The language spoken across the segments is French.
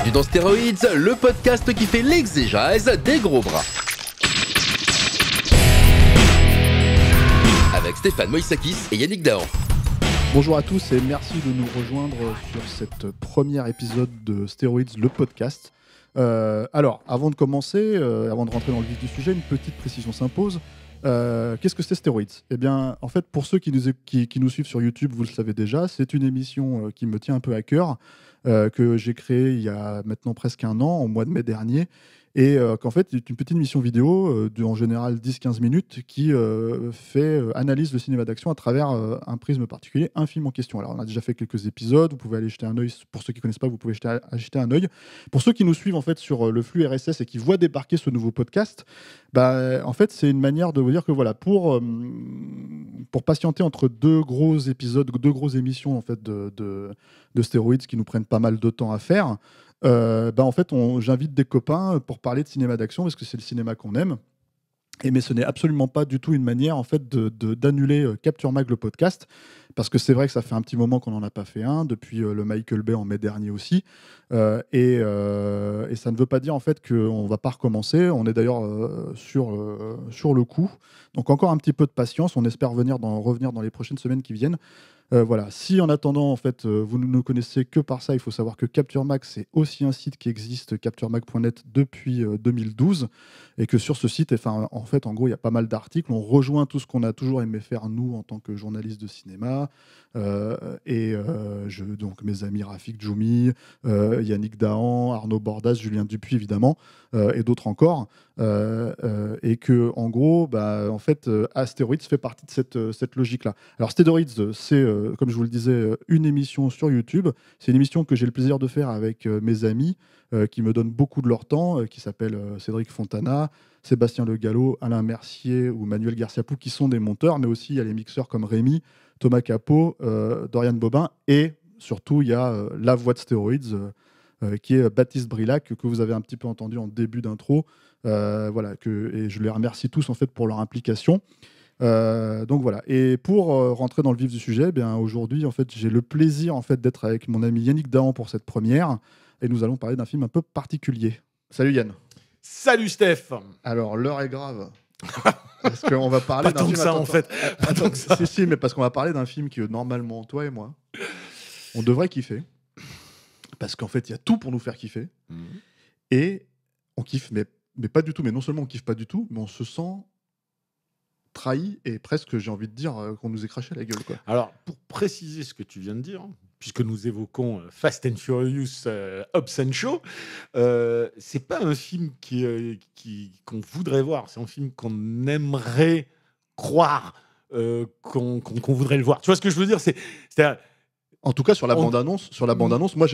Bienvenue dans Stéroïdes, le podcast qui fait l'exégèse des gros bras. Avec Stéphane Moïsakis et Yannick Dahan. Bonjour à tous et merci de nous rejoindre sur cet premier épisode de Stéroïdes, le podcast. Alors, avant de commencer, avant de rentrer dans le vif du sujet, une petite précision s'impose. Qu'est-ce que c'est Stéroïdes ? Eh bien, en fait, pour ceux qui nous suivent sur YouTube, vous le savez déjà, c'est une émission qui me tient un peu à cœur, que j'ai créée il y a maintenant presque un an, au mois de mai dernier, et qu'en fait, c'est une petite émission vidéo en général 10-15 minutes qui analyse le cinéma d'action à travers un prisme particulier, un film en question. Alors, on a déjà fait quelques épisodes, vous pouvez aller jeter un œil. Pour ceux qui ne connaissent pas, vous pouvez jeter un œil. Pour ceux qui nous suivent en fait sur le flux RSS et qui voient débarquer ce nouveau podcast, en fait, c'est une manière de vous dire que voilà, pour patienter entre deux gros épisodes, deux grosses émissions en fait de Stéroïdes qui nous prennent pas mal de temps à faire, en fait, j'invite des copains pour parler de cinéma d'action parce que c'est le cinéma qu'on aime. Mais ce n'est absolument pas du tout une manière en fait d'annuler Capture Mag le podcast, parce que c'est vrai que ça fait un petit moment qu'on n'en a pas fait un depuis le Michael Bay en mai dernier aussi, et ça ne veut pas dire en fait qu'on va pas recommencer. On est d'ailleurs sur le coup, donc encore un petit peu de patience. On espère revenir dans les prochaines semaines qui viennent. Voilà. Si en attendant, en fait, vous ne nous connaissez que par ça, il faut savoir que Capture Mag, c'est aussi un site qui existe, capturemag.net, depuis 2012, et que sur ce site, en fait, en gros, il y a pas mal d'articles. On rejoint tout ce qu'on a toujours aimé faire, nous, en tant que journalistes de cinéma, donc mes amis Rafik Djoumi, Yannick Dahan, Arnaud Bordas, Julien Dupuis, évidemment, et d'autres encore, et que, en gros, en fait, Astéroïdes fait partie de cette logique-là. Alors, Stéroïdes, c'est comme je vous le disais, une émission sur YouTube. C'est une émission que j'ai le plaisir de faire avec mes amis qui me donnent beaucoup de leur temps, qui s'appellent Cédric Fontana, Sébastien Le Gallo, Alain Mercier ou Manuel Garciapou, qui sont des monteurs, mais aussi il y a les mixeurs comme Rémi, Thomas Capot, Dorian Bobin, et surtout il y a la voix de Stéroïdes, qui est Baptiste Brillac, que vous avez un petit peu entendu en début d'intro. Voilà, et je les remercie tous en fait pour leur implication. Donc voilà. Et pour rentrer dans le vif du sujet, aujourd'hui, en fait, j'ai le plaisir en fait d'être avec mon ami Yannick Dahan pour cette première, et nous allons parler d'un film un peu particulier. Salut Yann. Salut Steph. Alors l'heure est grave. Parce qu'on va parler d'un film. Pas tant que ça en fait. Pas tant que ça. Si, mais parce qu'on va parler d'un film que normalement toi et moi, on devrait kiffer, parce qu'en fait, il y a tout pour nous faire kiffer, et on kiffe, mais pas du tout. Mais non seulement on kiffe pas du tout, mais on se sent trahi et presque, j'ai envie de dire, qu'on nous ait craché à la gueule, quoi. Alors, pour préciser ce que tu viens de dire, puisque nous évoquons Fast and Furious, Hobbs and Shaw, c'est pas un film qu'on voudrait voir, c'est un film qu'on aimerait croire qu'on voudrait le voir. Tu vois ce que je veux dire ? C'est-à-dire, en tout cas, sur la bande-annonce, moi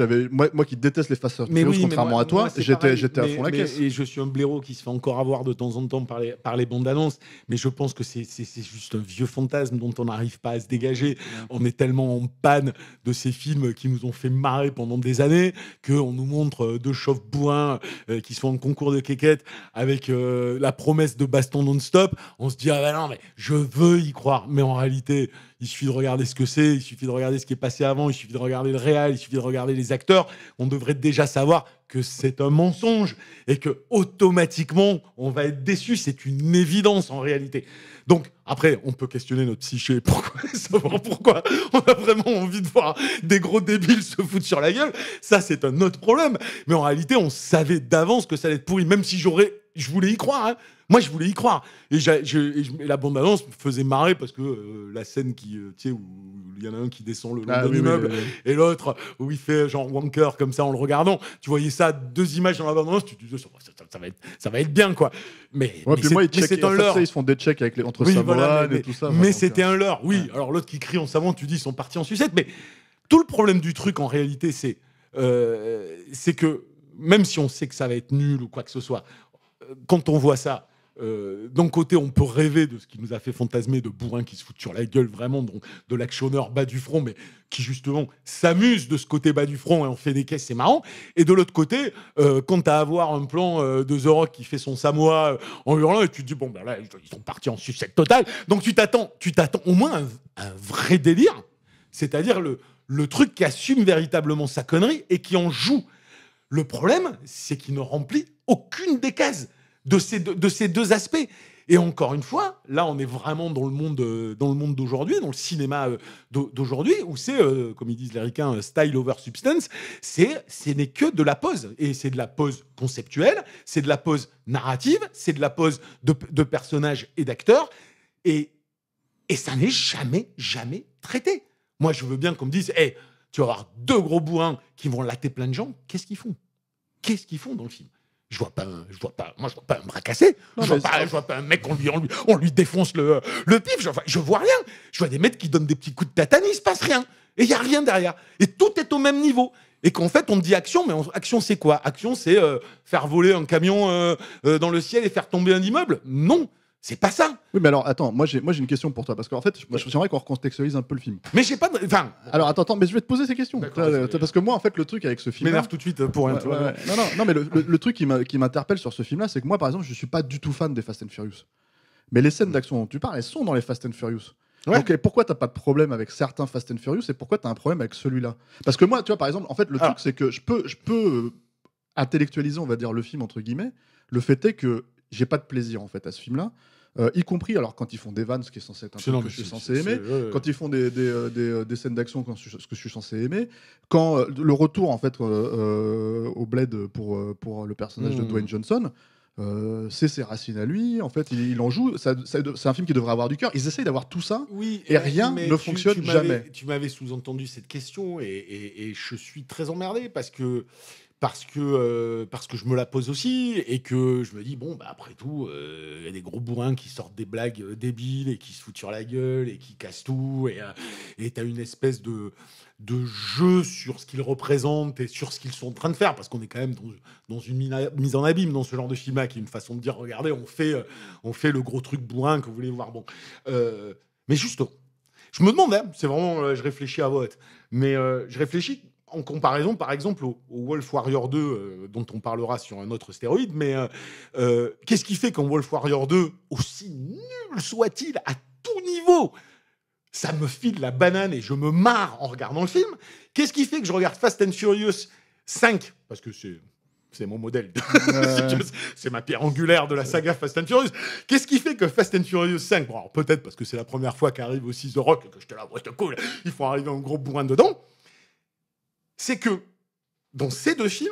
qui déteste les Fast and Furious, contrairement à toi, j'étais à fond la caisse. Et je suis un blaireau qui se fait encore avoir de temps en temps par les bandes annonces, mais je pense que c'est juste un vieux fantasme dont on n'arrive pas à se dégager. On est tellement en panne de ces films qui nous ont fait marrer pendant des années qu'on nous montre deux chauves bourrins qui sont en concours de quéquette avec la promesse de baston non-stop. On se dit, ah ben non, mais je veux y croire. Mais en réalité, il suffit de regarder ce que c'est, il suffit de regarder ce qui est passé avant, il suffit de regarder le réel, il suffit de regarder les acteurs. On devrait déjà savoir que c'est un mensonge et que automatiquement on va être déçu. C'est une évidence en réalité. Donc après, on peut questionner notre psyché, savoir pourquoi on a vraiment envie de voir des gros débiles se foutre sur la gueule. Ça, c'est un autre problème. Mais en réalité, on savait d'avance que ça allait être pourri, même si je voulais y croire. Hein. Moi, je voulais y croire. Et la bande-annonce me faisait marrer parce que la scène où il y en a un qui descend le long d'un immeuble et l'autre où il fait genre wanker comme ça en le regardant. Tu voyais ça, deux images dans la bande-annonce, tu te disais ça va être bien, quoi. Mais c'est un leurre. Ils se font des checks entre Samoan et tout ça. Mais c'était un leurre, oui. Ouais. Alors l'autre qui crie en savant, tu dis ils sont partis en sucette. Mais tout le problème du truc, en réalité, c'est que même si on sait que ça va être nul ou quoi que ce soit, quand on voit ça, d'un côté, on peut rêver de ce qui nous a fait fantasmer de bourrins qui se foutent sur la gueule, vraiment, donc, de l'actionneur bas du front, mais qui, justement, s'amuse de ce côté bas du front et en fait des caisses, c'est marrant. Et de l'autre côté, quand t'as à voir un plan de The Rock qui fait son Samoa en hurlant, et tu te dis, bon, là, ils sont partis en sucette totale. Donc, tu t'attends au moins un vrai délire, c'est-à-dire le truc qui assume véritablement sa connerie et qui en joue. Le problème, c'est qu'il ne remplit aucune des cases de ces deux aspects. Et encore une fois, là, on est vraiment dans le monde d'aujourd'hui, dans le cinéma d'aujourd'hui, où c'est, comme ils disent les ricains, style over substance. Ce n'est que de la pose. Et c'est de la pose conceptuelle, c'est de la pose narrative, c'est de la pose de personnages et d'acteurs. Et ça n'est jamais traité. Moi, je veux bien qu'on me dise, hey, tu vas avoir deux gros bourrins qui vont latter plein de gens. Qu'est-ce qu'ils font dans le film? Je vois pas un bras cassé. Je vois pas un mec, on lui défonce le pif. Je vois rien. Je vois des mecs qui donnent des petits coups de tatane, il se passe rien. Et il y a rien derrière. Et tout est au même niveau. Et qu'en fait, on dit action, mais action, c'est quoi? Action, c'est faire voler un camion dans le ciel et faire tomber un immeuble? Non. C'est pas ça. Oui, mais alors, attends, moi j'ai une question pour toi, parce qu'en fait, j'aimerais qu'on recontextualise un peu le film. Mais j'ai pas de... Enfin... Alors, attends, mais je vais te poser ces questions. Parce que moi, en fait, le truc avec ce film... m'énerve tout de suite pour rien. Non, mais le truc qui m'interpelle sur ce film-là, c'est que moi, par exemple, je suis pas du tout fan des Fast and Furious. Mais les scènes d'action dont tu parles, elles sont dans les Fast and Furious. Ouais. Donc, pourquoi t'as pas de problème avec certains Fast and Furious et pourquoi t'as un problème avec celui-là? Parce que moi, tu vois, par exemple, en fait, le truc, c'est que je peux intellectualiser, on va dire, le film, entre guillemets. Le fait est que j'ai pas de plaisir, en fait, à ce film-là. Y compris alors quand ils font des vannes, ce qui est censé être un truc que je suis censé aimer, quand ils font des scènes d'action, ce que je suis censé aimer, quand le retour en fait au bled pour le personnage de Dwayne Johnson, c'est ses racines à lui, en fait il en joue, c'est un film qui devrait avoir du cœur. Ils essayent d'avoir tout ça, et rien ne fonctionne jamais. Tu m'avais sous-entendu cette question et je suis très emmerdé parce que je me la pose aussi et que je me dis, bon, bah, après tout, y a des gros bourrins qui sortent des blagues débiles et qui se foutent sur la gueule et qui cassent tout. Et t'as une espèce de jeu sur ce qu'ils représentent et sur ce qu'ils sont en train de faire. Parce qu'on est quand même dans une mise en abîme dans ce genre de film-là, qui est une façon de dire, regardez, on fait le gros truc bourrin que vous voulez voir. Bon. Mais justement, je me demande, hein, c'est vraiment, je réfléchis à voix haute, mais je réfléchis en comparaison, par exemple, au Wolf Warrior 2, dont on parlera sur un autre stéroïde, mais qu'est-ce qui fait qu'en Wolf Warrior 2, aussi nul soit-il, à tout niveau, ça me file la banane et je me marre en regardant le film? Qu'est-ce qui fait que je regarde Fast and Furious 5, parce que c'est mon modèle, c'est ma pierre angulaire de la saga Fast and Furious. Qu'est-ce qui fait que Fast and Furious 5, bon, alors peut-être parce que c'est la première fois qu'arrive aussi The Rock, que j'étais là, ouais, c'est cool, il faut arriver un gros bourrin dedans, c'est que dans ces deux films,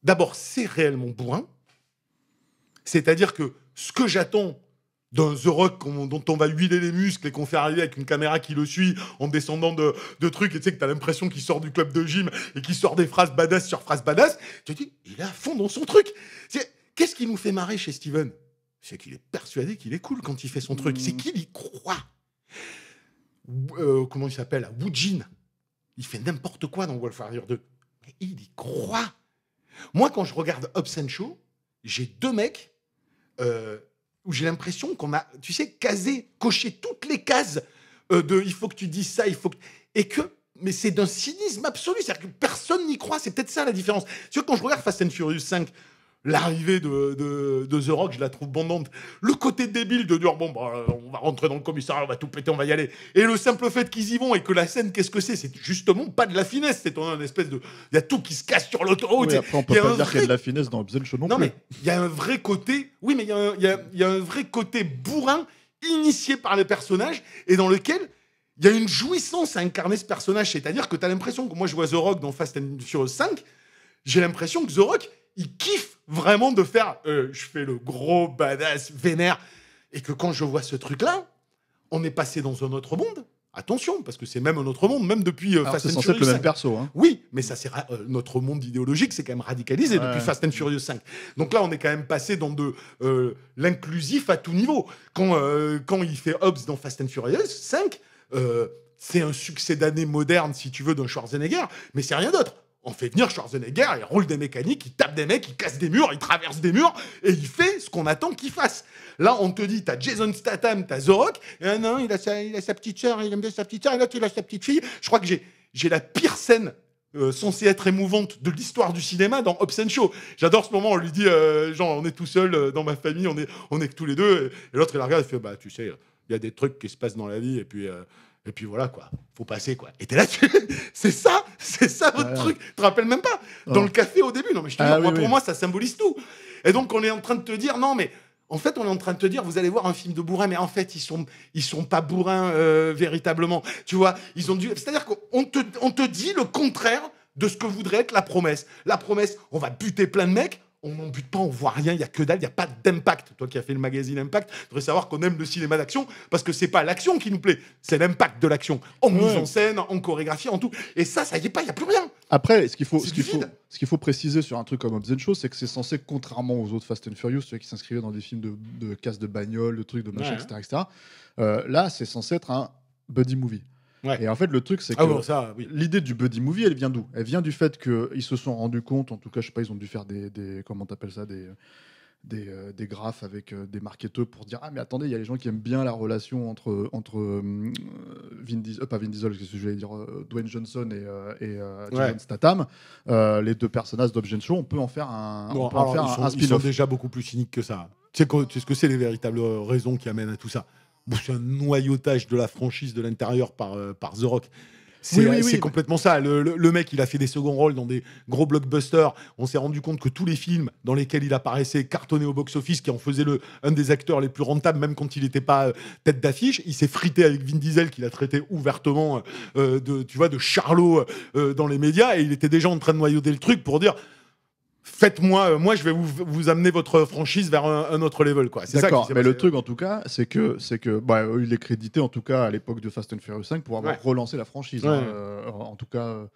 d'abord, c'est réellement bourrin. C'est-à-dire que ce que j'attends d'un The Rock dont on va huiler les muscles et qu'on fait arriver avec une caméra qui le suit en descendant de trucs, et tu sais que t'as l'impression qu'il sort du club de gym et qu'il sort des phrases badass sur phrases badass, tu te dis, il est à fond dans son truc. Qu'est-ce qui nous fait marrer chez Steven? C'est qu'il est persuadé qu'il est cool quand il fait son truc. C'est qu'il y croit. Comment il s'appelle? Woojin. Il fait n'importe quoi dans Wolf Warrior 2. Mais il y croit. Moi, quand je regarde Hobbs & Shaw, j'ai deux mecs où j'ai l'impression qu'on a, tu sais, coché toutes les cases de il faut que tu dises ça, il faut que... Mais c'est d'un cynisme absolu. C'est-à-dire que personne n'y croit. C'est peut-être ça la différence. Tu vois, quand je regarde Fast and Furious 5, l'arrivée de The Rock, je la trouve bandante. Le côté débile de dire, bon, bah, on va rentrer dans le commissariat, on va tout péter, on va y aller. Et le simple fait qu'ils y vont et que la scène, qu'est-ce que c'est? C'est justement pas de la finesse. C'est une espèce de... Il y a tout qui se casse sur l'autoroute. Oui, après, on peut pas dire qu'il y a de la finesse dans Hobbs & Shaw non plus. Non, mais il y a un vrai côté... Oui, mais il y a un vrai côté bourrin initié par les personnages et dans lequel il y a une jouissance à incarner ce personnage. C'est-à-dire que tu as l'impression que moi, je vois The Rock dans Fast and Furious 5, j'ai l'impression que The Rock, il kiffe vraiment de faire je fais le gros badass vénère, et que quand je vois ce truc-là, on est passé dans un autre monde. Attention, parce que c'est même un autre monde, même depuis Fast and Furious 5. C'est censé être le même perso. Hein. Oui, mais ça, c'est notre monde idéologique, c'est quand même radicalisé depuis Fast and Furious 5. Donc là, on est quand même passé dans de l'inclusif à tout niveau. Quand il fait Hobbs dans Fast and Furious 5, c'est un succès d'année moderne, si tu veux, d'un Schwarzenegger, mais c'est rien d'autre. On fait venir Schwarzenegger, il roule des mécaniques, il tape des mecs, il casse des murs, il traverse des murs, et il fait ce qu'on attend qu'il fasse. Là, on te dit, t'as Jason Statham, t'as The Rock, et non, il a sa petite sœur, il aime bien sa petite sœur, et l'autre, il a sa petite fille. Je crois que j'ai la pire scène censée être émouvante de l'histoire du cinéma dans Hobbs & Shaw. J'adore ce moment, on lui dit, genre, on est tout seul dans ma famille, on est que tous les deux, et l'autre, il la regarde, il fait, bah, tu sais, il y a des trucs qui se passent dans la vie, et puis Et puis voilà, quoi. Faut passer, quoi. Et t'es là, c'est ça votre truc. Tu te rappelles même pas dans le café au début. Non, mais je te jure, pour moi, ça symbolise tout. Et donc, on est en train de te dire, non, mais en fait, on est en train de te dire, vous allez voir un film de bourrin, mais en fait, ils sont pas bourrins véritablement. Tu vois, c'est-à-dire qu'on te dit le contraire de ce que voudrait être la promesse. La promesse, on va buter plein de mecs. On n'en bute pas, on voit rien, il y a que dalle, il y a pas d'impact. Toi qui as fait le magazine Impact, tu devrais savoir qu'on aime le cinéma d'action parce que c'est pas l'action qui nous plaît, c'est l'impact de l'action en mise en scène, en chorégraphie, en tout. Et ça y est pas, il y a plus rien. Après, ce qu'il faut préciser sur un truc comme Hobbs & Shaw, c'est que c'est censé, contrairement aux autres Fast and Furious, ceux qui s'inscrivaient dans des films de casse de bagnole, de trucs, de machin, etc. Là, c'est censé être un buddy movie. Ouais. Et en fait, le truc, c'est que l'idée du buddy movie, elle vient d'où? Elle vient du fait qu'ils se sont rendus compte, en tout cas, je sais pas, ils ont dû faire des comment t'appelles ça, des graphes avec des marketeurs pour dire ah mais attendez, il y a les gens qui aiment bien la relation entre Vin Diesel, pas Vin Diesel, qu'est-ce que je voulais dire, Dwayne Johnson et Jason Statham, les deux personnages d'Hobbs & Shaw, on peut en faire un spin-off. Ils sont déjà beaucoup plus cyniques que ça. Tu sais ce que c'est les véritables raisons qui amènent à tout ça? C'est un noyautage de la franchise de l'intérieur par The Rock. C'est complètement ça. Le mec, il a fait des seconds rôles dans des gros blockbusters. On s'est rendu compte que tous les films dans lesquels il apparaissait cartonnaient au box-office, qui en faisait un des acteurs les plus rentables, même quand il n'était pas tête d'affiche. Il s'est frité avec Vin Diesel, qu'il a traité ouvertement de charlot dans les médias. Et il était déjà en train de noyauter le truc pour dire... Faites-moi, moi je vais vous amener votre franchise vers un autre level, quoi. C'est d'accord, ça qui mais le truc en tout cas, c'est que il est crédité en tout cas à l'époque de Fast and Furious 5 pour avoir relancé la franchise. En tout cas,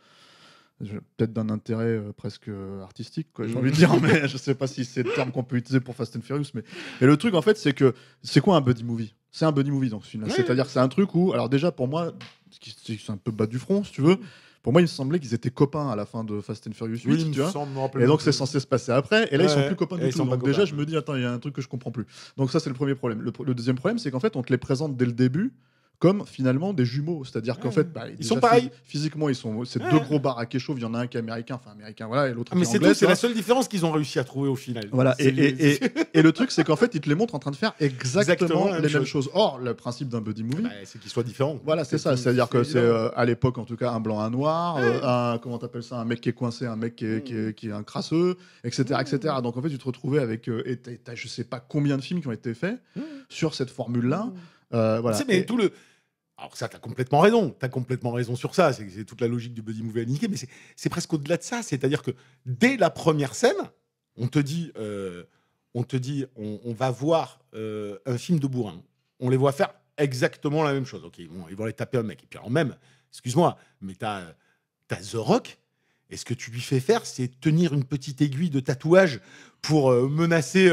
peut-être d'un intérêt presque artistique, quoi, j'ai envie de dire, mais je sais pas si c'est le terme qu'on peut utiliser pour Fast and Furious, mais le truc en fait, c'est que c'est quoi un buddy movie? C'est un buddy movie dans ce film-là, c'est-à-dire que c'est un truc où, alors déjà pour moi, c'est un peu bas du front, si tu veux. Pour moi, il me semblait qu'ils étaient copains à la fin de Fast and Furious 8, tu vois. Et donc, c'est censé se passer après. Et là, ils sont plus copains du tout. Donc, déjà, je me dis, attends, il y a un truc que je comprends plus. Donc, ça, c'est le premier problème. Le deuxième problème, c'est qu'en fait, on te les présente dès le début comme finalement des jumeaux. C'est-à-dire qu'en fait, ils sont pareils. Physiquement, c'est deux gros baraques chauves. Il y en a un qui est américain, voilà, et l'autre qui est anglais. Mais c'est tout, c'est la seule différence qu'ils ont réussi à trouver au final. Voilà. Et le truc, c'est qu'en fait, ils te les montrent en train de faire exactement les mêmes choses. Or, le principe d'un buddy movie, c'est qu'ils soient différents. Voilà, c'est ça. C'est-à-dire que c'est à l'époque, en tout cas, un blanc, un noir, comment t'appelles ça, un mec qui est coincé, un mec qui est un crasseux, etc., etc. Donc en fait, tu te retrouvais avec, t'as je sais pas combien de films qui ont été faits sur cette formule-là. Voilà. Mais tout le Alors ça, t'as complètement raison sur ça, c'est toute la logique du buddy movie à niquer, mais c'est presque au-delà de ça, c'est-à-dire que dès la première scène, on te dit, on va voir un film de bourrin, on les voit faire exactement la même chose, ok, bon, ils vont aller taper un mec, et puis alors même, excuse-moi, mais t'as The Rock, et ce que tu lui fais faire, c'est tenir une petite aiguille de tatouage pour menacer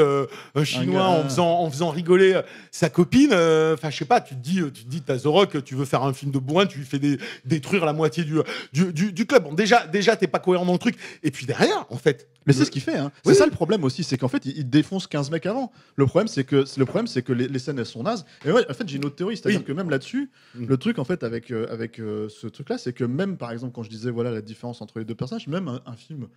un Chinois en faisant rigoler sa copine. Enfin, je sais pas, tu te dis, t'as The Rock, tu veux faire un film de bourrin, tu lui fais détruire la moitié du club. Bon, déjà, t'es pas cohérent dans le truc. Et puis derrière, en fait... Mais c'est ce qu'il fait, hein. C'est ça le problème aussi, c'est qu'en fait, il défonce 15 mecs avant. Le problème, c'est que les scènes, elles sont nazes. Et ouais, en fait, j'ai une autre théorie, c'est-à-dire que même là-dessus, le truc, en fait, avec ce truc-là, c'est que même, par exemple, quand je disais, voilà, la différence entre les deux personnages, même un film...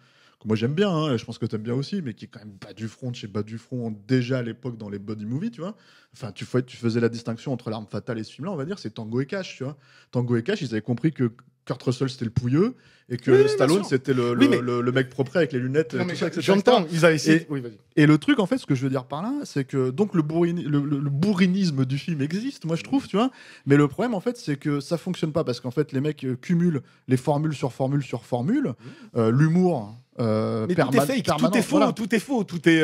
que moi j'aime bien, hein, et je pense que t'aimes bien aussi, mais qui est quand même bas du front, chez bas du front déjà à l'époque dans les buddy movies, tu vois. Enfin, tu faisais la distinction entre L'Arme Fatale et ce film-là, on va dire, c'est Tango et Cash, tu vois. Tango et Cash, ils avaient compris que Kurt Russell c'était le pouilleux et que Stallone c'était le mec propre avec les lunettes, tout ça, etc. J'entends, ils avaient essayé. Et le truc, en fait, ce que je veux dire par là, c'est que donc le bourrinisme du film existe, moi je trouve, tu vois. Mais le problème, en fait, c'est que ça fonctionne pas parce qu'en fait, les mecs cumulent les formules sur formule sur formule, l'humour. Mais tout est fake, tout est faux, voilà.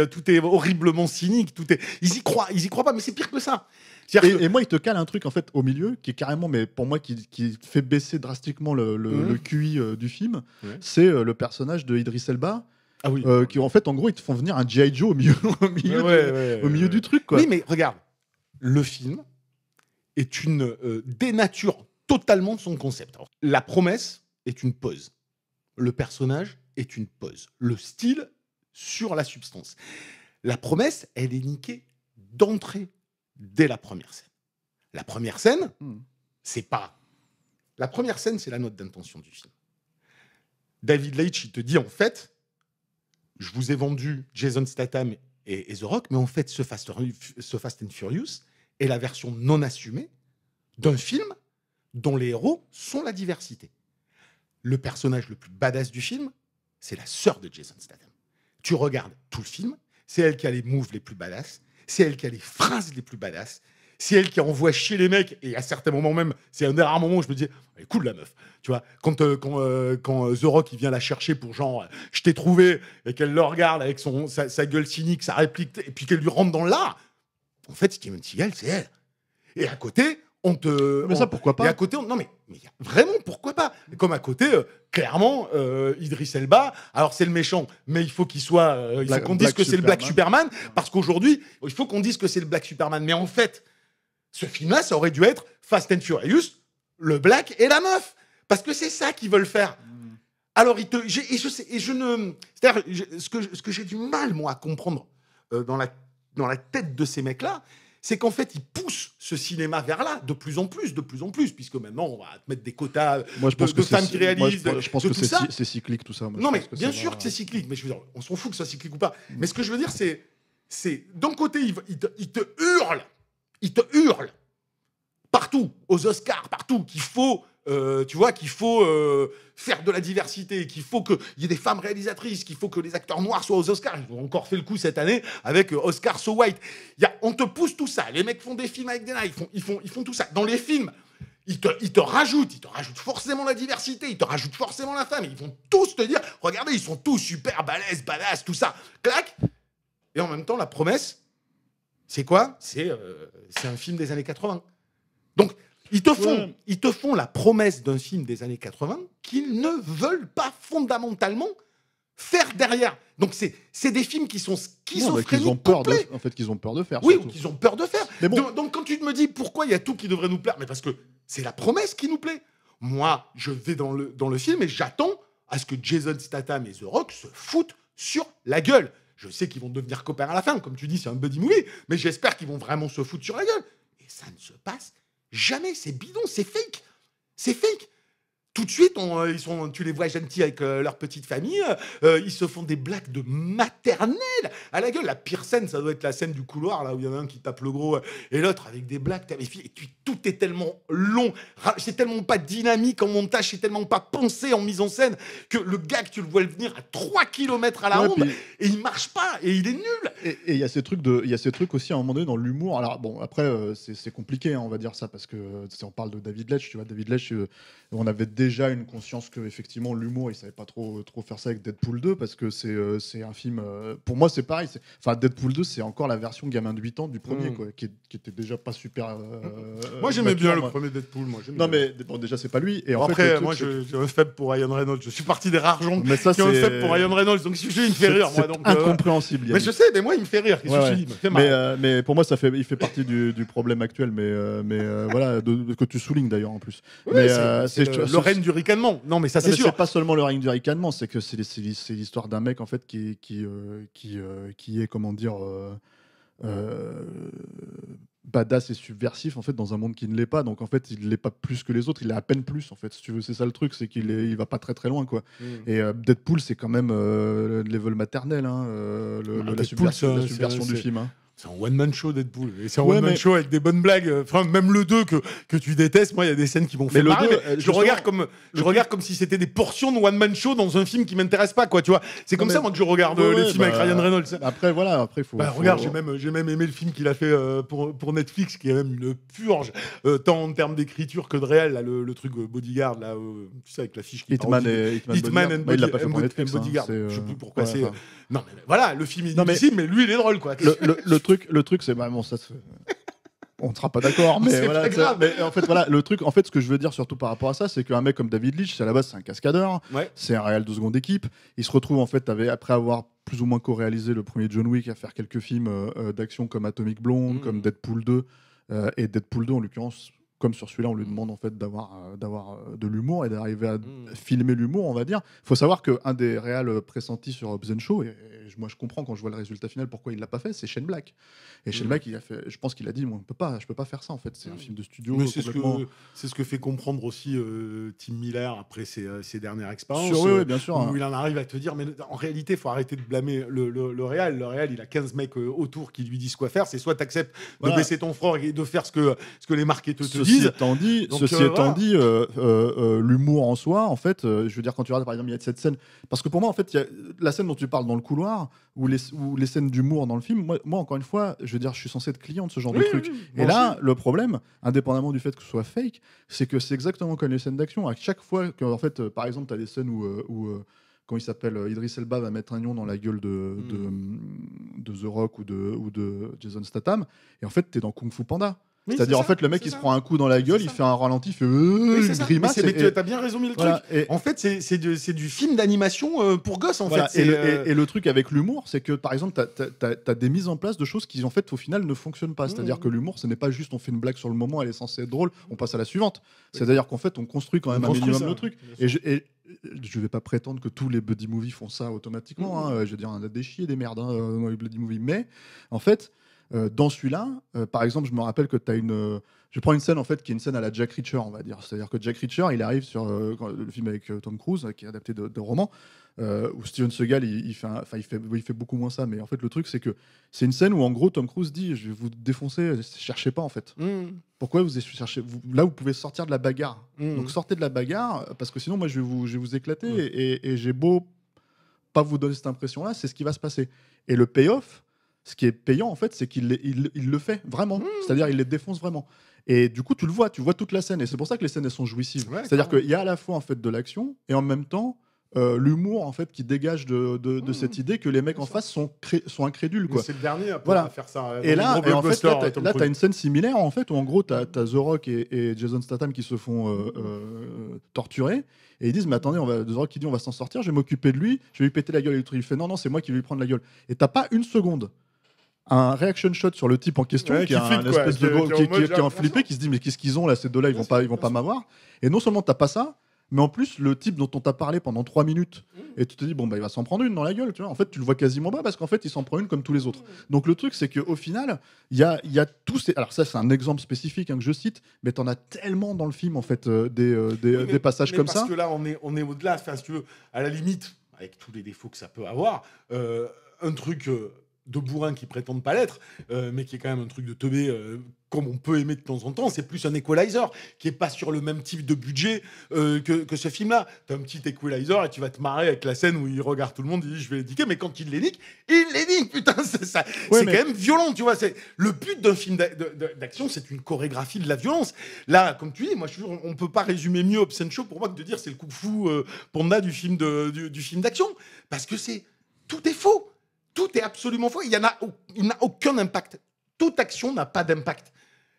tout est horriblement cynique, ils y croient pas, mais c'est pire que ça. Et moi, il te cale un truc en fait au milieu qui est carrément, mais pour moi, qui fait baisser drastiquement le QI du film. C'est le personnage de Idris Elba. Ah oui. Qui en fait, en gros, ils te font venir un G.I. Joe au milieu du truc, quoi. Oui, mais regarde, le film est dénature totalement de son concept. Alors, la promesse est une pose. Le personnage est une pose. Le style sur la substance. La promesse, elle est niquée d'entrée, dès la première scène. La première scène, c'est pas... La première scène, c'est la note d'intention du film. David Leitch, il te dit, en fait, je vous ai vendu Jason Statham et The Rock, mais en fait, ce Fast and Furious est la version non assumée d'un film dont les héros sont la diversité. Le personnage le plus badass du film, c'est la sœur de Jason Statham. Tu regardes tout le film, c'est elle qui a les moves les plus badass, c'est elle qui a les phrases les plus badass, c'est elle qui envoie chier les mecs, et à certains moments même, c'est un des rares moments où je me dis, elle est cool la meuf, tu vois, quand The Rock il vient la chercher pour genre, je t'ai trouvé, et qu'elle le regarde avec sa gueule cynique, sa réplique, et puis qu'elle lui rentre dans l'art, en fait, Steven Seagal, c'est elle. Et à côté, Mais ça, pourquoi pas? Et à côté, non mais vraiment, pourquoi pas? Comme à côté, clairement, Idris Elba, alors c'est le méchant, mais il faut qu'il soit... il faut qu'on dise que c'est le Black Superman, parce qu'aujourd'hui, il faut qu'on dise que c'est le Black Superman. Mais en fait, ce film-là, ça aurait dû être Fast and Furious, le Black et la meuf. Parce que c'est ça qu'ils veulent faire. Alors, c'est-à-dire, ce que j'ai du mal, moi, à comprendre dans la tête de ces mecs-là, c'est qu'en fait, ils poussent ce cinéma vers là, de plus en plus, puisque maintenant, on va te mettre des quotas de femmes qui réalisent. Je pense que c'est cyclique, tout ça. Moi, non, mais bien sûr que c'est cyclique, mais je veux dire, on s'en fout que ce soit cyclique ou pas. Mais ce que je veux dire, c'est d'un côté, ils te hurlent partout, aux Oscars, partout, qu'il faut... qu'il faut faire de la diversité, qu'il faut qu'il y ait des femmes réalisatrices, qu'il faut que les acteurs noirs soient aux Oscars. Ils ont encore fait le coup cette année avec Oscar So White. On te pousse tout ça. Les mecs font des films avec des nains, ils font tout ça. Dans les films, ils te rajoutent forcément la diversité, ils te rajoutent forcément la femme. Ils vont tous te dire, regardez, ils sont tous super balèzes, badass, tout ça. Clac. Et en même temps, la promesse, c'est quoi? C'est un film des années 80. Donc, ils te font la promesse d'un film des années 80 qu'ils ne veulent pas fondamentalement faire derrière. Donc, c'est des films qui sont schizophréniques qu'ils ont peur complets. en fait, qu'ils ont peur de faire. Oui, surtout. ou qu'ils ont peur de faire. Mais bon. Donc, quand tu me dis pourquoi il y a tout qui devrait nous plaire, mais parce que c'est la promesse qui nous plaît. Moi, je vais dans le film et j'attends à ce que Jason Statham et The Rock se foutent sur la gueule. Je sais qu'ils vont devenir copains à la fin, comme tu dis, c'est un buddy movie, mais j'espère qu'ils vont vraiment se foutre sur la gueule. Et ça ne se passe jamais, c'est bidon, c'est fake. C'est fake. Tout de suite, tu les vois gentils avec leur petite famille, ils se font des blagues de maternelle à la gueule. La pire scène, ça doit être la scène du couloir, là où il y en a un qui tape le gros et l'autre avec des blagues. Et puis tout est tellement long, c'est tellement pas dynamique en montage, c'est tellement pas pensé en mise en scène que le gag, tu le vois venir à 3 km à la ronde et il marche pas et il est nul. Et il y a ces trucs aussi à un moment donné dans l'humour. Alors bon, après c'est compliqué, hein, on va dire ça, parce que on parle de David Leitch, tu vois, David Leitch, on avait déjà une conscience que effectivement l'humour, il savait pas trop faire ça avec Deadpool 2, parce que c'est un film, pour moi c'est pareil, enfin Deadpool 2 c'est encore la version gamin de 8 ans du premier, quoi, qui était déjà pas super. Moi j'aimais bien le premier Deadpool, mais bon, déjà c'est pas lui. Et après fait, moi j'ai un faible pour Ryan Reynolds, je suis parti des rares gens qui ont un faible pour Ryan Reynolds, donc ce sujet il me fait rire, moi, donc incompréhensible. Mais je sais, mais moi il me fait rire, mais pour moi il fait partie du problème actuel, mais voilà, que tu soulignes d'ailleurs en plus. Mais c'est le règne du ricanement. Non, mais ça, c'est sûr. C'est pas seulement le règne du ricanement, c'est que c'est l'histoire d'un mec en fait qui est, comment dire, badass et subversif en fait dans un monde qui ne l'est pas. Donc en fait, il l'est pas plus que les autres. Il est à peine plus en fait. Si tu veux, c'est ça le truc, c'est il va pas très loin, quoi. Et Deadpool, c'est quand même level maternel, hein, la subversion du film. Hein. C'est un one-man show, Deadpool. Et c'est un one-man show avec des bonnes blagues. Enfin, même le 2 que tu détestes, moi, il y a des scènes qui m'ont fait marrer. Je regarde comme si c'était des portions de one-man show dans un film qui m'intéresse pas, quoi, tu vois. C'est comme ça, moi, que je regarde les films avec Ryan Reynolds. Après, faut... Regarde, j'ai même aimé le film qu'il a fait pour Netflix, qui est même une purge, tant en termes d'écriture que de réel, là, le truc Bodyguard, là, tu sais, avec la fiche qui Hitman and il l'a pas fait pour Netflix. Bodyguard. Je sais plus pourquoi c'est... Non, mais voilà, le film est difficile, mais lui, il est drôle, quoi. Le truc, c'est bon, ça. On ne sera pas d'accord, mais voilà. Mais en fait, voilà, ce que je veux dire surtout par rapport à ça, c'est qu'un mec comme David Leitch, à la base, c'est un cascadeur, c'est un réal de seconde équipe. Il se retrouve en fait après avoir plus ou moins co-réalisé le premier John Wick, à faire quelques films d'action comme Atomic Blonde, comme Deadpool 2 et Deadpool 2 en l'occurrence. Comme sur celui-là, on lui demande en fait d'avoir de l'humour et d'arriver à filmer l'humour, on va dire. Il faut savoir qu'un des réals pressentis sur Hobbs & Shaw, et moi je comprends quand je vois le résultat final pourquoi il l'a pas fait, c'est Shane Black. Et Shane Black, je pense qu'il a dit, moi, je peux pas faire ça en fait, c'est un film de studio. Mais complètement... c'est ce que fait comprendre aussi Tim Miller après ses dernières expériences. Oui, bien sûr. Où il en arrive à te dire, mais en réalité, il faut arrêter de blâmer le Real. Le Real, il a 15 mecs autour qui lui disent quoi faire. C'est soit tu acceptes de baisser ton front et de faire ce que les marketeurs te disent. Ceci étant dit, l'humour en soi, en fait, je veux dire, quand tu regardes par exemple, il y a cette scène, parce que pour moi, en fait, il y a la scène dont tu parles dans le couloir, ou les scènes d'humour dans le film, moi, encore une fois, je veux dire, je suis censé être client de ce genre de truc. Et là, le problème, indépendamment du fait que ce soit fake, c'est que c'est exactement comme les scènes d'action. À chaque fois que, en fait, par exemple, tu as des scènes où quand il s'appelle Idris Elba va mettre un lion dans la gueule de The Rock ou de Jason Statham, et en fait, tu es dans Kung Fu Panda. C'est-à-dire, en fait, le mec, il se prend un coup dans la gueule, il fait un ralenti, il fait une grimace. Mais tu as bien résumé le truc. En fait, c'est du film d'animation pour gosses, en fait. Et le truc avec l'humour, c'est que, par exemple, tu as des mises en place de choses qui, en fait, au final, ne fonctionnent pas. C'est-à-dire que l'humour, ce n'est pas juste on fait une blague sur le moment, elle est censée être drôle, on passe à la suivante. C'est-à-dire qu'en fait, on construit quand même un minimum le truc. Et je vais pas prétendre que tous les buddy movies font ça automatiquement. Je veux dire, on a des chiés, des merdes dans les buddy movies. Mais, en fait... dans celui-là, par exemple, je me rappelle que tu as je prends une scène en fait qui est une scène à la Jack Reacher, on va dire. C'est-à-dire que Jack Reacher, il arrive sur le film avec Tom Cruise, qui est adapté de roman, où Steven Seagal, il fait beaucoup moins ça. Mais en fait, le truc, c'est que c'est une scène où en gros Tom Cruise dit, je vais vous défoncer, cherchez pas en fait. Pourquoi vous cherchez là, vous pouvez sortir de la bagarre. Donc sortez de la bagarre, parce que sinon, moi, je vais vous éclater et j'ai beau pas vous donner cette impression-là, c'est ce qui va se passer. Et le payoff. Ce qui est payant, en fait, c'est qu'il le fait vraiment. C'est-à-dire, il les défonce vraiment. Et du coup, tu vois toute la scène. Et c'est pour ça que les scènes, elles sont jouissives. Ouais, c'est-à-dire qu'il y a à la fois, en fait, de l'action et en même temps, l'humour, en fait, qui dégage de cette idée que les mecs en face sont incrédules. Quoi. C'est le dernier à faire ça. Et là, en fait, là, tu as une scène similaire, en fait, où en gros, tu as The Rock et Jason Statham qui se font torturer. Et ils disent, mais attendez, The Rock qui dit, on va s'en sortir, je vais m'occuper de lui, je vais lui péter la gueule. Et le truc, il fait, non, c'est moi qui vais lui prendre la gueule. Et t'as pas une seconde un reaction shot sur le type en question qui a un espèce de qui est en flippé, qui se dit mais qu'est-ce qu'ils ont là, ces deux-là, ils vont pas m'avoir. Et non seulement t'as pas ça, mais en plus le type dont on t'a parlé pendant 3 minutes et tu te dis bon bah il va s'en prendre une dans la gueule, tu vois. En fait tu le vois quasiment pas parce qu'en fait il s'en prend une comme tous les autres. Donc le truc c'est que au final il y a tous ces... alors ça c'est un exemple spécifique que je cite, mais t'en as tellement dans le film en fait des passages comme ça. Parce que là on est au-delà, enfin si tu veux, à la limite avec tous les défauts que ça peut avoir, un truc de bourrin qui prétendent pas l'être, mais qui est quand même un truc de teubé comme on peut aimer de temps en temps. C'est plus un Equalizer qui est pas sur le même type de budget que ce film-là. T'as un petit Equalizer et tu vas te marrer avec la scène où il regarde tout le monde, il dit je vais les niquer, mais quand il les nique, putain, c'est ça. Ouais, c'est quand même violent, tu vois. C'est le but d'un film d'action, c'est une chorégraphie de la violence. Là, comme tu dis, moi je suis sûr, on peut pas résumer mieux Hobson Show pour moi que de dire c'est le Kung Fu Panda du film d'action, parce que tout est faux. Tout est absolument faux. Il n'a aucun impact. Toute action n'a pas d'impact.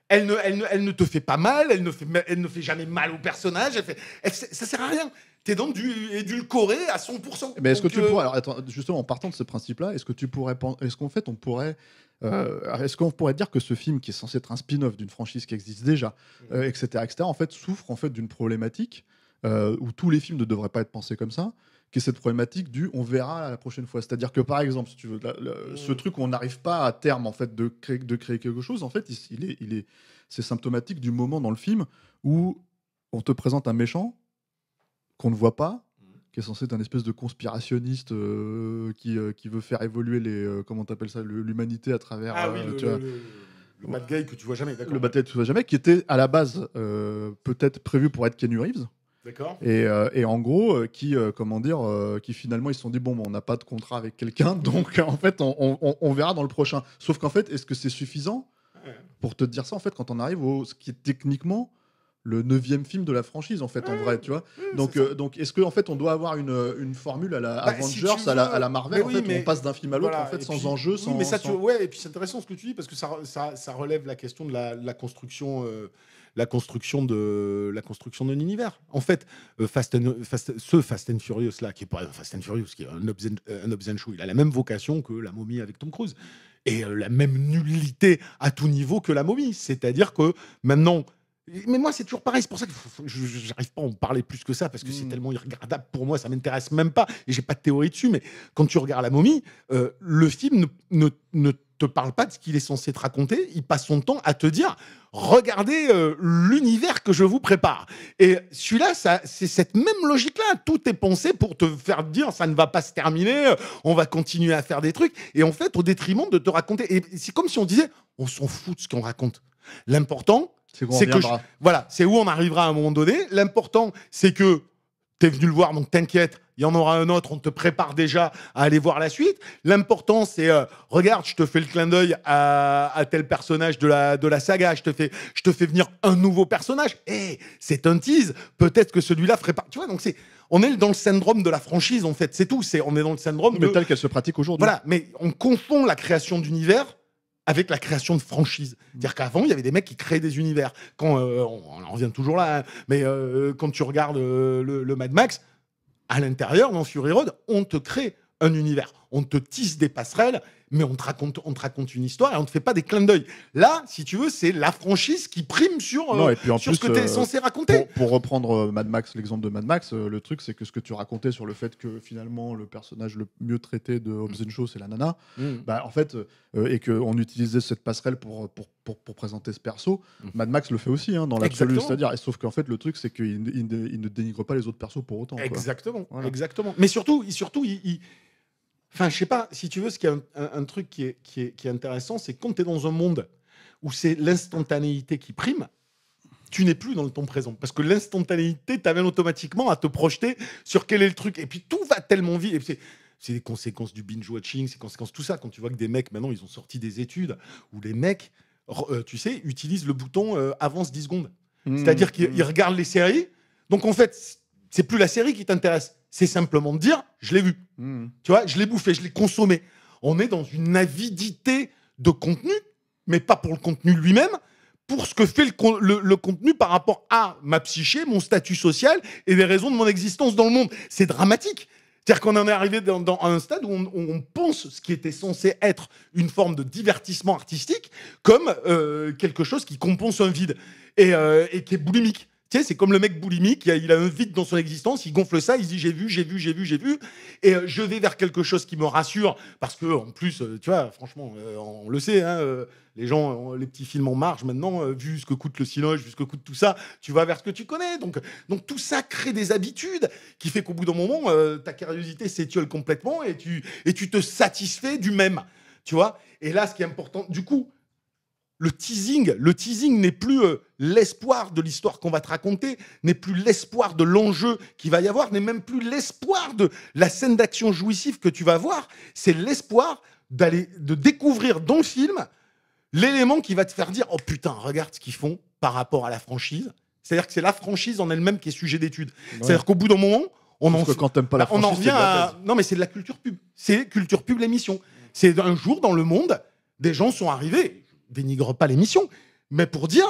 Elle ne te fait pas mal. Elle ne fait jamais mal au personnage. Ça sert à rien. T'es donc édulcoré à 100%. Mais est-ce que tu pourrais, alors, attends, justement, en partant de ce principe-là, est-ce qu'on pourrait dire que ce film, qui est censé être un spin-off d'une franchise qui existe déjà, etc., en fait, souffre en fait d'une problématique où tous les films ne devraient pas être pensés comme ça, qui est cette problématique du on verra la prochaine fois. C'est-à-dire que par exemple, si tu veux, ce truc où on n'arrive pas à terme en fait de créer quelque chose, en fait, c'est symptomatique du moment dans le film où on te présente un méchant qu'on ne voit pas, qui est censé être un espèce de conspirationniste qui veut faire évoluer comment t'appelles ça, l'humanité à travers. Le bad guy que tu vois jamais. Le bad guy que tu vois jamais, qui était à la base peut-être prévu pour être Keanu Reeves. D'accord. Et en gros, qui finalement ils se sont dit bon, on n'a pas de contrat avec quelqu'un, donc en fait on verra dans le prochain. Sauf qu'en fait, est-ce que c'est suffisant pour te dire ça en fait quand on arrive au ce qui est techniquement le 9e film de la franchise en fait en vrai, tu vois. Donc est-ce que en fait on doit avoir une formule à la Avengers, à la Marvel où on passe d'un film à l'autre en fait sans enjeu, sans. Mais ça, et puis c'est intéressant ce que tu dis parce que ça relève la question de la construction. La construction d'un univers. En fait, Fast and Furious là, qui est pas Fast and Furious, qui est un Hobbs and Shaw, il a la même vocation que La Momie avec Tom Cruise et la même nullité à tout niveau que La Momie. C'est-à-dire que maintenant, Mais moi, c'est toujours pareil. C'est pour ça que j'arrive pas à en parler plus que ça, parce que c'est tellement irregardable pour moi, ça m'intéresse même pas, et j'ai pas de théorie dessus. Mais quand tu regardes La Momie, le film ne te parle pas de ce qu'il est censé te raconter. Il passe son temps à te dire, regardez l'univers que je vous prépare. Et celui-là, c'est cette même logique-là. Tout est pensé pour te faire dire, ça ne va pas se terminer, on va continuer à faire des trucs. Et en fait, au détriment de te raconter. Et c'est comme si on disait, on s'en fout de ce qu'on raconte. L'important, c'est que voilà, c'est où on arrivera à un moment donné. L'important, c'est que t'es venu le voir, donc t'inquiète, il y en aura un autre, on te prépare déjà à aller voir la suite. L'important, c'est, regarde, je te fais le clin d'œil à tel personnage de la saga, je te fais venir un nouveau personnage. C'est un tease, peut-être que celui-là ferait pas... Tu vois, donc on est dans le syndrome de la franchise, en fait, c'est tout. On est dans le syndrome mais tel qu'elle se pratique aujourd'hui. Voilà, mais on confond la création d'univers avec la création de franchise. C'est-à-dire qu'avant, il y avait des mecs qui créaient des univers. Quand, on en revient toujours là, hein, mais quand tu regardes le Mad Max, à l'intérieur, dans Fury Road, on te crée un univers. On te tisse des passerelles, mais on te raconte une histoire et on ne te fait pas des clins d'œil. Là, si tu veux, c'est la franchise qui prime sur ce que tu es censé raconter. Pour reprendre Mad Max, l'exemple de Mad Max, le truc, c'est que ce que tu racontais sur le fait que finalement, le personnage le mieux traité de Hobbs & Shaw, c'est la nana, bah, en fait, et qu'on utilisait cette passerelle pour présenter ce perso, Mad Max le fait aussi, hein, dans l'absolu. C'est-à-dire, sauf qu'en fait, le truc, c'est qu'il ne dénigre pas les autres persos pour autant. Exactement, voilà. Exactement. Mais surtout, enfin, je sais pas, si tu veux, ce qui est un truc qui est intéressant, c'est quand tu es dans un monde où c'est l'instantanéité qui prime, tu n'es plus dans le temps présent. Parce que l'instantanéité t'amène automatiquement à te projeter sur quel est le truc. Et puis tout va tellement vite. Et c'est les conséquences du binge-watching, c'est les conséquences de tout ça. Quand tu vois que des mecs, maintenant, ils ont sorti des études où les mecs, tu sais, utilisent le bouton avance 10 secondes. C'est-à-dire qu'ils regardent les séries. Donc en fait, c'est plus la série qui t'intéresse. C'est simplement de dire, je l'ai vu. Tu vois, je l'ai bouffé, je l'ai consommé. On est dans une avidité de contenu, mais pas pour le contenu lui-même, pour ce que fait le contenu par rapport à ma psyché, mon statut social et les raisons de mon existence dans le monde. C'est dramatique. C'est-à-dire qu'on en est arrivé à un stade où on pense ce qui était censé être une forme de divertissement artistique comme quelque chose qui compense un vide et qui est boulimique. Tu sais, c'est comme le mec boulimique, il a un vide dans son existence, il gonfle ça, il se dit j'ai vu, et je vais vers quelque chose qui me rassure, parce que en plus, tu vois, franchement, on le sait, hein, les gens, les petits films en marge maintenant, vu ce que coûte le cinoche, vu ce que coûte tout ça, tu vas vers ce que tu connais. Donc tout ça crée des habitudes qui fait qu'au bout d'un moment, ta curiosité s'étiole complètement et tu te satisfais du même, tu vois. Et là, ce qui est important, du coup, le teasing n'est plus l'espoir de l'histoire qu'on va te raconter, n'est plus l'espoir de l'enjeu qu'il va y avoir, n'est même plus l'espoir de la scène d'action jouissive que tu vas voir. C'est l'espoir de découvrir dans le film l'élément qui va te faire dire « Oh putain, regarde ce qu'ils font par rapport à la franchise ». C'est-à-dire que c'est la franchise en elle-même qui est sujet d'étude. Ouais. C'est-à-dire qu'au bout d'un moment, quand t'aimes pas la franchise, on en revient à... Non, mais c'est de la culture pub. C'est culture pub, l'émission. C'est un jour, dans le monde, des gens sont arrivés... dénigre pas l'émission, mais pour dire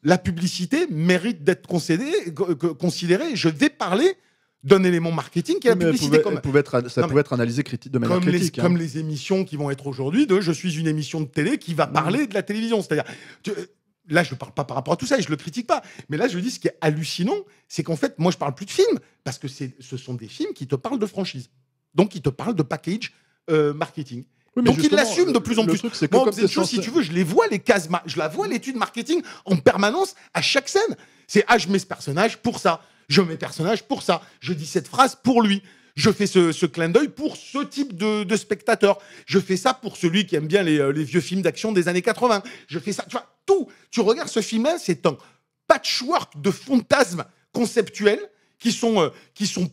la publicité mérite d'être considérée. Je vais parler d'un élément marketing qui est la publicité. Ça pouvait être analysé de manière critique. Comme les émissions qui vont être aujourd'hui je suis une émission de télé qui va parler de la télévision. C'est-à-dire, là, je ne parle pas par rapport à tout ça et je ne le critique pas. Mais là, je dis ce qui est hallucinant, c'est qu'en fait, moi, je ne parle plus de films parce que ce sont des films qui te parlent de franchise. Donc, qui te parlent de package marketing. Oui, donc il l'assume de plus en plus. Moi, si tu veux, je les vois les cases, je la vois l'étude marketing en permanence à chaque scène. C'est je mets ce personnage pour ça, je mets ce personnage pour ça, je dis cette phrase pour lui, je fais ce clin d'œil pour ce type de spectateur, je fais ça pour celui qui aime bien les vieux films d'action des années 80. Je fais ça, tu vois, tout. Tu regardes ce film-là, c'est un patchwork de fantasmes conceptuels qui sont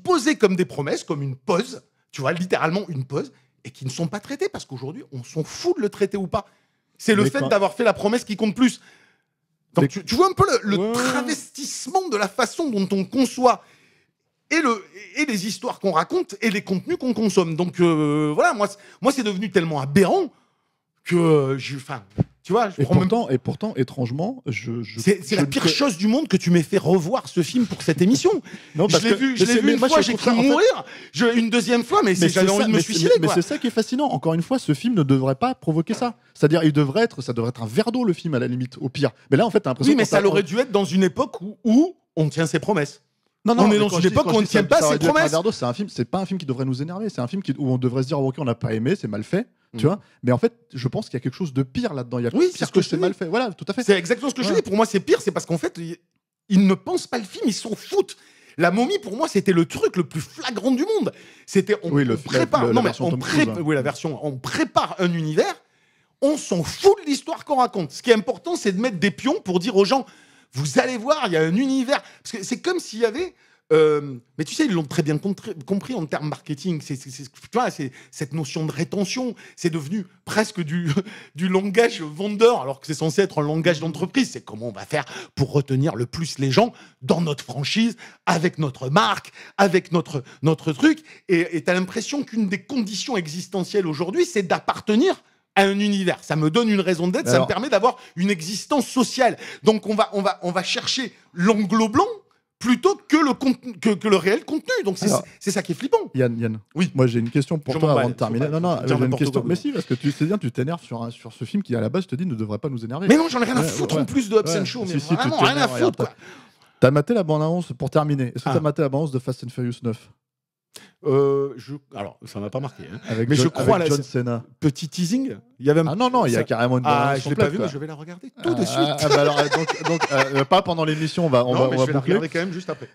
posés comme des promesses, comme une pause. Tu vois, littéralement une pause. Et qui ne sont pas traités, parce qu'aujourd'hui, on s'en fout de le traiter ou pas. C'est le fait d'avoir fait la promesse qui compte plus. Donc, tu vois un peu le travestissement de la façon dont on conçoit et les histoires qu'on raconte et les contenus qu'on consomme. Donc, voilà, moi c'est devenu tellement aberrant que Tu vois, je Et prends même- pourtant, étrangement, c'est la pire chose du monde que tu m'aies fait revoir ce film pour cette émission. Non, Je l'ai vu une fois, j'ai cru mourir. Une deuxième fois, mais j'avais envie de me suicider. Mais quoi. c'est ça qui est fascinant. Encore une fois, ce film ne devrait pas provoquer ça. C'est-à-dire, ça devrait être un verre d'eau, le film, à la limite, au pire. Mais là, en fait, t'as l'impression Oui, mais qu'on ça t'a- aurait dû être dans une époque où on tient ses promesses. Non, On est mais dans quand une je dis- époque quand où on je ne dis tient ça- pas ça aurait ses dû être un promesses. verre d'eau, c'est pas un film qui devrait nous énerver. C'est un film où on devrait se dire, ok, on n'a pas aimé, c'est mal fait. Tu vois. Mais en fait, je pense qu'il y a quelque chose de pire là-dedans. Il y a Oui, c'est pire ce que que je c'est te mal dis. fait. Voilà, tout à fait. C'est exactement ce que je Ouais. dis. Pour moi, c'est pire, c'est parce qu'en fait, ils ne pensent pas le film, ils s'en foutent. La momie, pour moi, c'était le truc le plus flagrant du monde. C'était on prépare. la Non, mais version on Tom Cruise, prépare. hein. Oui, la version. On prépare un univers. On s'en fout de l'histoire qu'on raconte. Ce qui est important, c'est de mettre des pions pour dire aux gens, vous allez voir, il y a un univers. Parce que c'est comme s'il y avait. Mais tu sais, ils l'ont très bien compris en termes marketing. Tu vois, c'est cette notion de rétention. C'est devenu presque du langage vendeur, alors que c'est censé être un langage d'entreprise. C'est comment on va faire pour retenir le plus les gens dans notre franchise, avec notre marque, avec notre truc. Et tu as l'impression qu'une des conditions existentielles aujourd'hui, c'est d'appartenir à un univers. Ça me donne une raison d'être, ça me permet d'avoir une existence sociale. Donc on va chercher l'anglo blanc plutôt que le réel contenu. Donc c'est ça qui est flippant. Yann. Oui. Moi, j'ai une question pour Je toi m'en avant bats, de terminer. faut pas Non, dire j'ai une n'importe question. quoi, Mais moi. si, parce que tu sais bien, tu t'énerves sur ce film qui, à la base, je te dis, ne devrait pas nous énerver. Mais non, j'en ai rien à Ouais, foutre ouais. en plus de Hobbs Ouais. Show. Si, Mais si, tu vraiment t'énerves, rien à regarde, foutre. Quoi. T'as maté la bande-annonce pour terminer. Est-ce que Ah. t'as maté la bande-annonce de Fast and Furious 9 Alors, ça m'a pas marqué. Hein. avec Mais je John, crois avec là, John Cena. Petit teasing. Il y avait un... Ah non, il y a ça- carrément une Ah, bande-annonce je l'ai pas complète, vu, quoi. mais je vais la regarder tout de suite. Bah alors, donc, pas pendant l'émission, on va Non, mais je vais la boucler. regarder quand même juste après.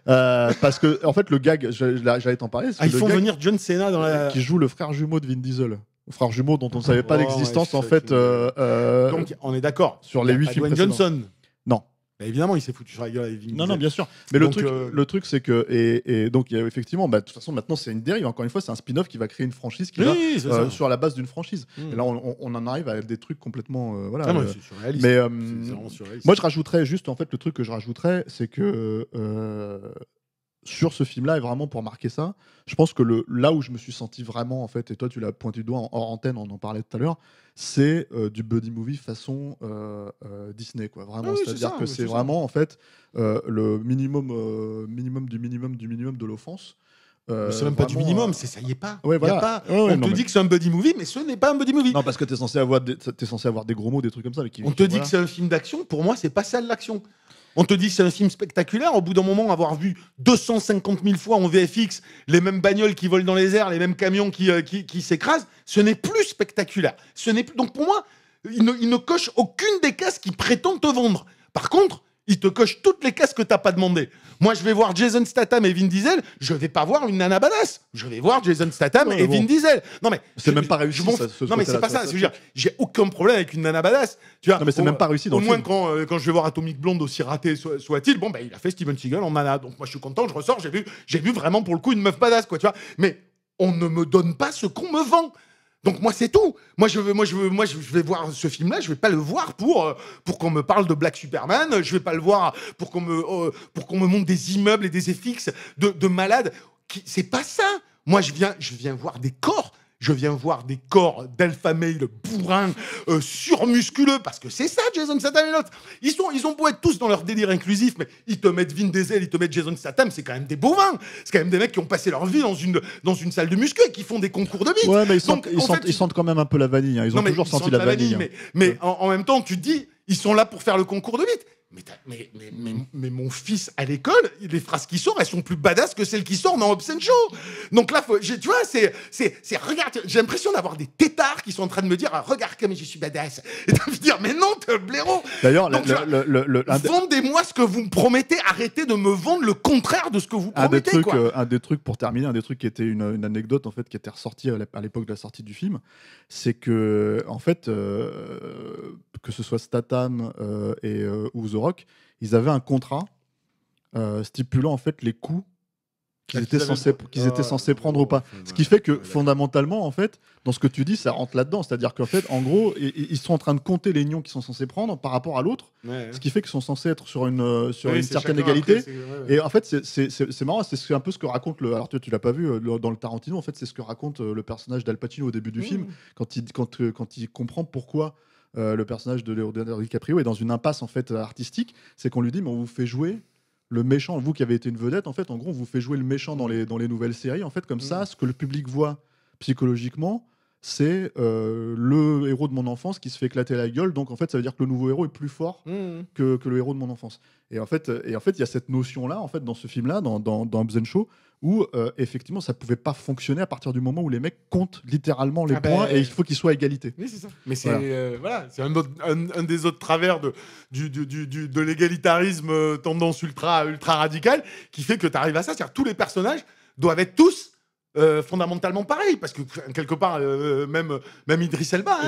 Parce que, en fait, le gag, j'allais t'en parler. Ah, ils le font gag venir John Cena dans la... qui joue le frère jumeau de Vin Diesel. Le frère jumeau dont on ne savait pas Oh, l'existence, ouais, en fait. Donc, on est d'accord. sur Il y les a 8 pas films Dwayne précédents. Johnson. Non. Bah, évidemment, il s'est foutu sur la gueule avec Vin Non, Diesel. bien sûr. Mais Donc, le truc, c'est que. Et donc, il y a effectivement, de toute façon, maintenant, c'est une dérive. Encore une fois, c'est un spin-off qui va créer une franchise qui Oui, c'est ça. sur la base d'une franchise. Mm. Et là, on en arrive à des trucs complètement. Voilà. Ah non, c'est surréaliste. mais C'est vraiment surréaliste. moi, je rajouterais juste, en fait, le truc que je rajouterais, c'est que sur ce film-là, et vraiment pour marquer ça, je pense que là où je me suis senti vraiment, en fait, et toi, tu l'as pointé du doigt en hors antenne, on en parlait tout à l'heure, c'est du buddy movie façon Disney, quoi. Vraiment, Ah oui, c'est-à-dire c'est ça, que mais c'est c'est ça. vraiment, en fait, le minimum du minimum de l'offense. C'est même pas du vraiment, minimum, ça y est pas. Ouais, Y a voilà. pas. Ouais, ouais, On non, te mais- dit que c'est un buddy movie, mais ce n'est pas un buddy movie. Non, parce que t'es censé avoir des gros mots, des trucs comme ça. Mais On te dit que c'est un film d'action, pour moi, c'est pas ça de l'action. On te dit que c'est un film spectaculaire, au bout d'un moment, avoir vu 250 000 fois en VFX les mêmes bagnoles qui volent dans les airs, les mêmes camions qui s'écrasent, ce n'est plus spectaculaire. Ce n'est plus... Donc pour moi, il ne coche aucune des cases qu'il prétend te vendre. Par contre, il te coche toutes les cases que t'as pas demandé. Moi, je vais voir Jason Statham et Vin Diesel, je vais pas voir une nana badass. Je vais voir Jason Statham Ouais, et bon. Vin Diesel. Non mais C'est même pas réussi, m'en ça, fous. ce Non mais c'est côté-là, pas ça. ça, Je veux dire, j'ai aucun problème avec une nana badass. Tu vois, Non, mais c'est même pas réussi dans au le moins film. quand je vais voir Atomic Blonde, aussi raté soit-il, bon il a fait Steven Seagal en nana. Donc moi je suis content, je ressors, j'ai vu vraiment pour le coup une meuf badass, quoi, tu vois. Mais on ne me donne pas ce qu'on me vend. Donc moi c'est tout. Moi je vais voir ce film-là, je vais pas le voir pour qu'on me parle de Black Superman, je vais pas le voir pour qu'on me montre des immeubles et des FX de malades. C'est pas ça. Moi je viens voir des corps. Je viens voir des corps d'alpha male bourrins, surmusculeux, parce que c'est ça, Jason Statham et l'autre. Ils ont beau être tous dans leur délire inclusif, mais ils te mettent Vin Diesel, ils te mettent Jason Statham, c'est quand même des bovins. C'est quand même des mecs qui ont passé leur vie dans une salle de muscu et qui font des concours de bite. Ouais, mais Donc, en fait, ils sentent quand même un peu la vanille. Hein. Ils ont mais toujours ils senti sentent la vanille. Hein. Mais en même temps, tu te dis, ils sont là pour faire le concours de bite. Mais mon fils à l'école, les phrases qui sortent, elles sont plus badass que celles qui sortent dans Hobbs & Shaw. Donc là, tu vois, regarde, j'ai l'impression d'avoir des têtards qui sont en train de me dire, ah, regarde comme je suis badass. Et de me dire, mais non, t'es un blaireau. D'ailleurs, Donc, vendez-moi ce que vous me promettez, arrêtez de me vendre le contraire de ce que vous promettez. un des trucs pour terminer, un des trucs qui était une anecdote en fait qui était ressorti à l'époque de la sortie du film, c'est que en fait que ce soit Statham ou The Rock, ils avaient un contrat stipulant en fait les coûts qu'ils étaient censés prendre ou pas. Ce qui fait que fondamentalement en fait, dans ce que tu dis, ça rentre là-dedans, c'est-à-dire qu'en fait, en gros, ils sont en train de compter les nions qu'ils sont censés prendre par rapport à l'autre, ce qui fait qu'ils sont censés être sur une certaine égalité. Et en fait, c'est marrant, c'est un peu ce que raconte alors tu l'as pas vu dans le Tarantino, en fait, c'est ce que raconte le personnage d'Al Pacino au début du film quand il comprend pourquoi le personnage de Leonardo DiCaprio est dans une impasse en fait artistique. C'est qu'on lui dit mais on vous fait jouer le méchant, vous qui avez été une vedette, en fait, en gros, on vous fait jouer le méchant dans les nouvelles séries. En fait, comme ça, ce que le public voit psychologiquement, c'est le héros de mon enfance qui se fait éclater la gueule. Donc, en fait, ça veut dire que le nouveau héros est plus fort que le héros de mon enfance. Et en fait, il y a cette notion-là, en fait, dans ce film-là, dans Hobbs & Shaw, où effectivement, ça pouvait pas fonctionner à partir du moment où les mecs comptent littéralement les points et il faut qu'ils soient à égalité. Oui, c'est ça. Mais c'est c'est un des autres travers de l'égalitarisme tendance ultra radicale qui fait que tu arrives à ça. C'est-à-dire tous les personnages doivent être tous fondamentalement pareil, parce que quelque part même Idriss Elba,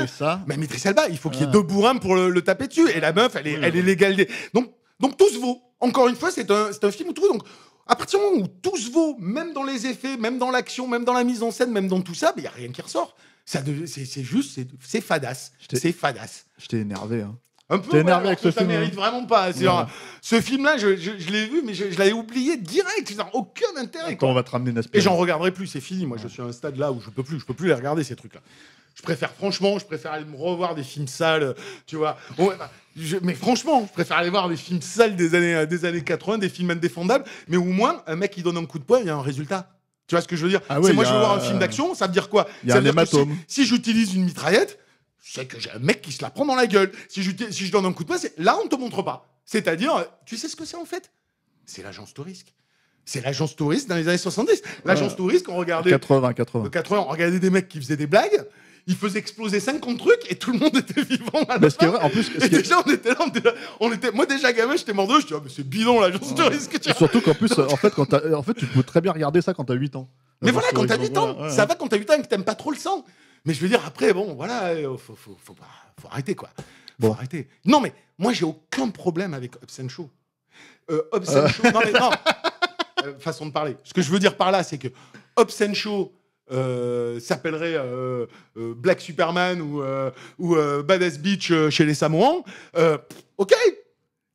même Idriss Elba, il faut qu'il y ait deux bourrins pour le taper dessus, et la meuf elle est légale. Donc tout se vaut. Encore une fois, c'est un film où tout. Donc à partir du moment où tout se vaut, même dans les effets, même dans l'action, même dans la mise en scène, même dans tout ça, il y a rien qui ressort. C'est juste c'est fadasse. C'est fadasse. Je t'ai énervé. Hein. Un peu. T'es énervé avec ce ça film. mérite vraiment pas. Ce film-là, je l'ai vu, mais je l'avais oublié direct. Ça n'a aucun intérêt. Quand on va te ramener une Et j'en regarderai plus, c'est fini. Moi, je suis à un stade là où je peux plus les regarder, ces trucs-là. Je préfère aller me revoir des films sales, tu vois. Mais franchement, je préfère aller voir des films sales des années 80, des films indéfendables, mais au moins, un mec qui donne un coup de poing, il y a un résultat. Tu vois ce que je veux dire? Ah oui, moi, je veux voir un film d'action, ça veut dire quoi? Il y a un hématome. Si j'utilise une mitraillette, c'est que j'ai un mec qui se la prend dans la gueule. Si je donne un coup de poing, là, on ne te montre pas. C'est-à-dire, tu sais ce que c'est en fait? C'est l'agence touriste. C'est l'agence touriste dans les années 70. L'agence touriste, qu'on regardait... 80, on regardait des mecs qui faisaient des blagues, ils faisaient exploser 50 trucs et tout le monde était vivant à la fin. En plus, déjà, on était... Moi, déjà, gamin, j'étais mort de je dis, mais c'est bidon, l'agence touriste. Surtout qu'en plus, en fait, tu peux très bien regarder ça quand t'as 8 ans. Mais voilà, quand t'as 8 ans, ça va quand t'as 8 ans et que t'aimes pas trop le sang. Mais je veux dire, après, bon, voilà, faut arrêter, quoi. Faut arrêter. Non, mais moi, j'ai aucun problème avec Hobbs & Shaw. Hobbs & Shaw, non. Façon de parler. Ce que je veux dire par là, c'est que Hobbs & Shaw s'appellerait Black Superman ou Badass Beach chez les Samoans. Ok,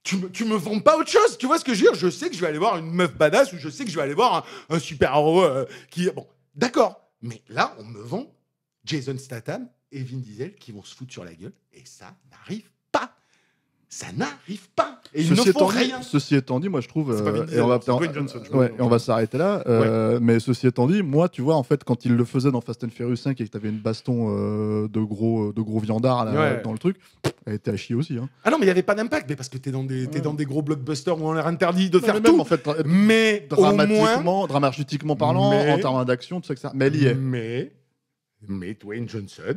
tu me vends pas autre chose. Tu vois ce que je veux dire? Je sais que je vais aller voir une meuf badass ou je sais que je vais aller voir un super-héros qui... Bon, d'accord. Mais là, on me vend Jason Statham et Vin Diesel qui vont se foutre sur la gueule. Et ça n'arrive pas. Ça n'arrive pas. Et ils ne font rien. Ceci étant dit, moi je trouve... C'est pas Vin Diesel, c'est Dwayne Johnson. Et on va s'arrêter là. Mais ceci étant dit, moi, tu vois, en fait, quand il le faisait dans Fast and Furious 5 et que tu avais une baston de gros viandards dans le truc, elle était à chier aussi. Hein. Ah non, mais il n'y avait pas d'impact. Mais parce que t'es dans des gros blockbusters où on leur interdit de faire tout. Même, en fait, mais dramatiquement parlant, en termes d'action, tout ça, etc. Mais elle y est. Mais Dwayne Johnson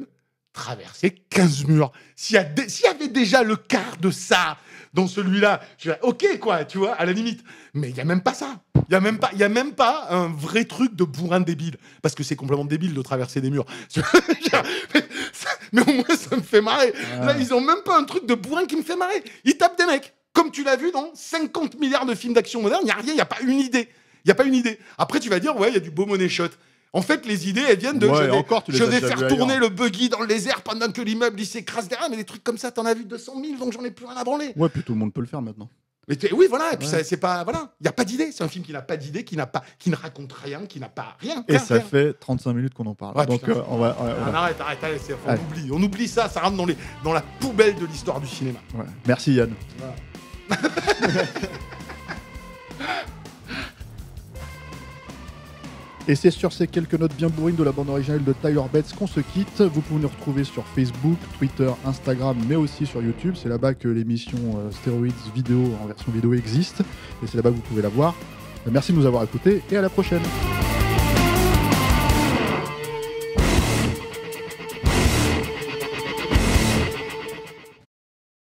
traverser 15 murs. S'il y avait déjà le quart de ça dans celui-là, je dirais, ok, quoi, tu vois, à la limite. Mais il n'y a même pas ça. Il n'y a même pas un vrai truc de bourrin débile. Parce que c'est complètement débile de traverser des murs. Mais au moins, ça me fait marrer. Là, ils n'ont même pas un truc de bourrin qui me fait marrer. Ils tapent des mecs. Comme tu l'as vu dans 50 milliards de films d'action modernes, il n'y a rien, il n'y a pas une idée. Il n'y a pas une idée. Après, tu vas dire, ouais, il y a du beau money shot. En fait, les idées, elles viennent de je vais faire tourner le buggy dans les airs pendant que l'immeuble s'écrase derrière, mais des trucs comme ça, t'en as vu 200 000, donc j'en ai plus rien à branler. Ouais, puis tout le monde peut le faire maintenant. Mais oui, voilà, et puis c'est pas, voilà, il y a pas d'idée. C'est un film qui n'a pas d'idée, qui ne raconte rien, qui n'a pas rien. Et ça fait 35 minutes qu'on en parle. Ouais, donc on arrête, on oublie ça, ça rentre dans la poubelle de l'histoire du cinéma. Ouais. Merci Yann. Voilà. Et c'est sur ces quelques notes bien bourrines de la bande originale de Tyler Bates qu'on se quitte. Vous pouvez nous retrouver sur Facebook, Twitter, Instagram, mais aussi sur YouTube. C'est là-bas que l'émission Steroids vidéo en version vidéo existe. Et c'est là-bas que vous pouvez la voir. Merci de nous avoir écoutés et à la prochaine.